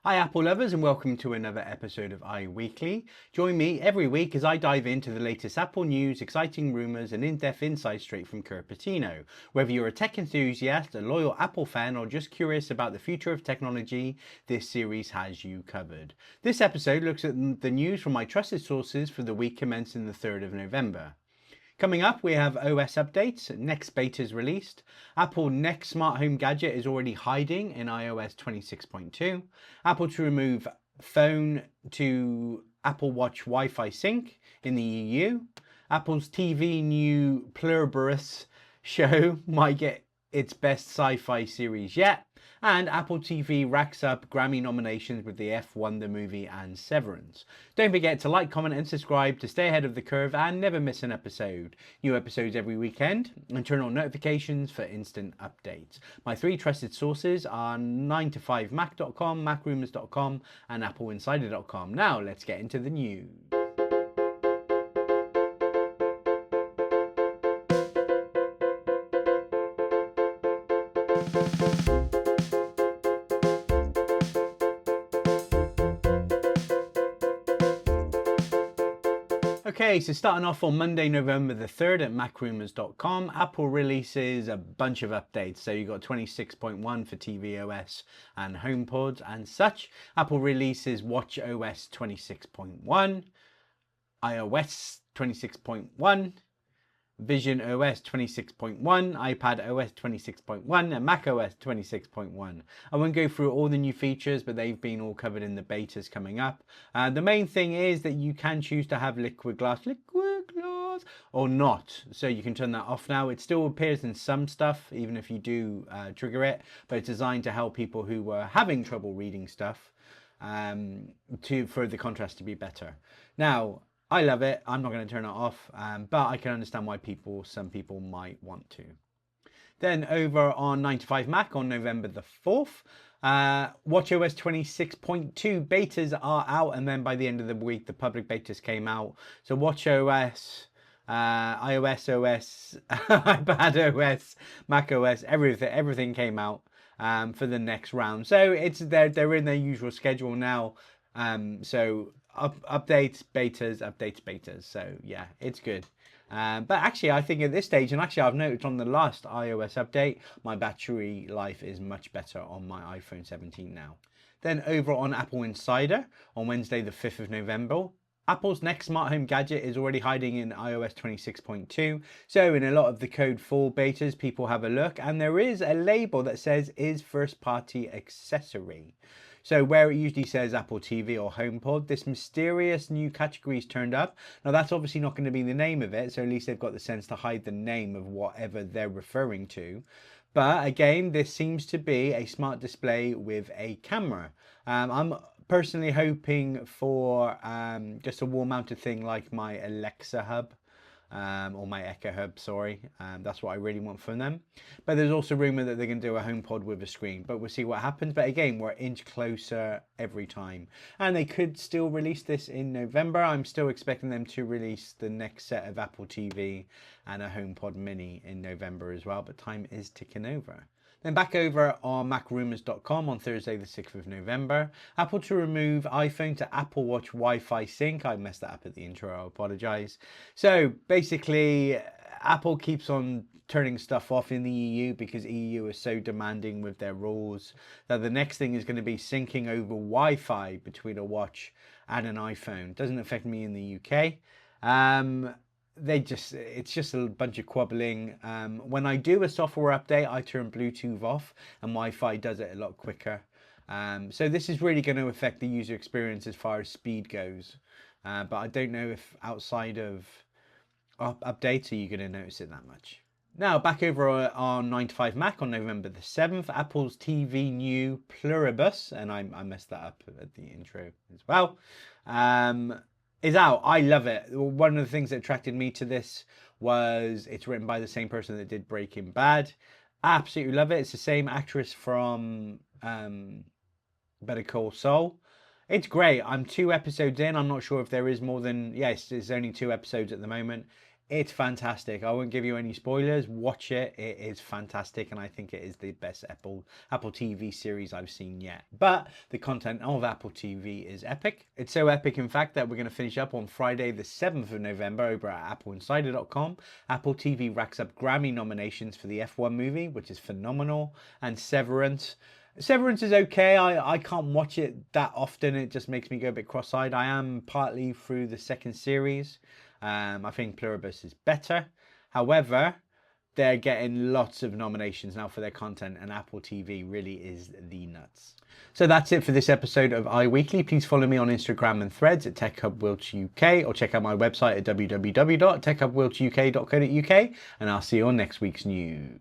Hi Apple lovers and welcome to another episode of iWeekly. Join me every week as I dive into the latest Apple news, exciting rumours and in-depth insights straight from Cupertino. Whether you're a tech enthusiast, a loyal Apple fan or just curious about the future of technology, this series has you covered. This episode looks at the news from my trusted sources for the week commencing the 3rd of November. Coming up, we have OS updates, next betas released, Apple next smart home gadget is already hiding in iOS 26.2, Apple to remove phone to Apple Watch Wi-Fi sync in the EU, Apple's TV new Pluribus show might get its best sci-fi series yet, and Apple TV racks up Grammy nominations with the F1 the movie and Severance. Don't forget to like, comment and subscribe to stay ahead of the curve and never miss an episode. New episodes every weekend, and turn on notifications for instant updates. My three trusted sources are 9to5mac.com, macrumours.com and appleinsider.com. Now let's get into the news. Okay, so starting off on Monday, November the 3rd at macrumours.com, Apple releases a bunch of updates. So you got 26.1 for tvOS and HomePod and such. Apple releases watchOS 26.1, iOS 26.1, Vision OS 26.1, iPadOS 26.1 and macOS 26.1. I won't go through all the new features, but they've been all covered in the betas coming up. The main thing is that you can choose to have liquid glass or not. So you can turn that off now. It still appears in some stuff, even if you do trigger it, but it's designed to help people who were having trouble reading stuff for the contrast to be better. Now, I love it. I'm not going to turn it off, but I can understand why some people might want to. Then over on 9to5Mac on November the 4th, watchOS 26.2 betas are out, and then by the end of the week, the public betas came out. So watchOS, iOS OS, iPadOS, macOS, everything came out for the next round. So they're in their usual schedule now. Updates, betas. So yeah, it's good. But actually, I think at this stage, and actually I've noticed on the last iOS update, my battery life is much better on my iPhone 17 now. Then over on Apple Insider on Wednesday, the 5th of November, Apple's next smart home gadget is already hiding in iOS 26.2. So in a lot of the code 4 betas, people have a look, and there is a label that says is first party accessory. So where it usually says Apple TV or HomePod, this mysterious new category is turned up. Now that's obviously not going to be the name of it, so at least they've got the sense to hide the name of whatever they're referring to. But again, this seems to be a smart display with a camera. I'm personally hoping for just a wall-mounted thing like my Alexa hub. Or my Echo Hub, sorry. That's what I really want from them. But there's also rumour that they're going to do a HomePod with a screen. But we'll see what happens. But again, we're an inch closer every time. And they could still release this in November. I'm still expecting them to release the next set of Apple TV and a HomePod mini in November as well. But time is ticking over. Then back over on macrumours.com on Thursday the 6th of November, Apple to remove iPhone to Apple Watch Wi-Fi sync. I messed that up at the intro, I apologise. So basically, Apple keeps on turning stuff off in the EU because EU is so demanding with their rules that the next thing is going to be syncing over Wi-Fi between a watch and an iPhone. Doesn't affect me in the UK. It's just a bunch of quabbling. When I do a software update, I turn Bluetooth off and Wi-Fi does it a lot quicker. So this is really going to affect the user experience as far as speed goes. But I don't know if outside of updates are you going to notice it that much. Now back over on 9to5Mac on November the 7th, Apple's TV new Pluribus, and I messed that up at the intro as well. Is out. I love it. One of the things that attracted me to this was it's written by the same person that did Breaking Bad. Absolutely love it. It's the same actress from Better Call Saul. It's great. I'm 2 episodes in. I'm not sure if there is more than... Yes, there's only 2 episodes at the moment. It's fantastic. I won't give you any spoilers. Watch it. It is fantastic, and I think it is the best Apple TV series I've seen yet. But the content of Apple TV is epic. It's so epic, in fact, that we're going to finish up on Friday, the 7th of November, over at appleinsider.com. Apple TV racks up Grammy nominations for the F1 movie, which is phenomenal, and Severance. Severance is okay. I can't watch it that often. It just makes me go a bit cross-eyed. I am partly through the second series. I think Pluribus is better. However, they're getting lots of nominations now for their content, and Apple TV really is the nuts. So that's it for this episode of iWeekly. Please follow me on Instagram and Threads at TechHubWiltsUK, or check out my website at www.techhubwiltsuk.co.uk, and I'll see you on next week's news.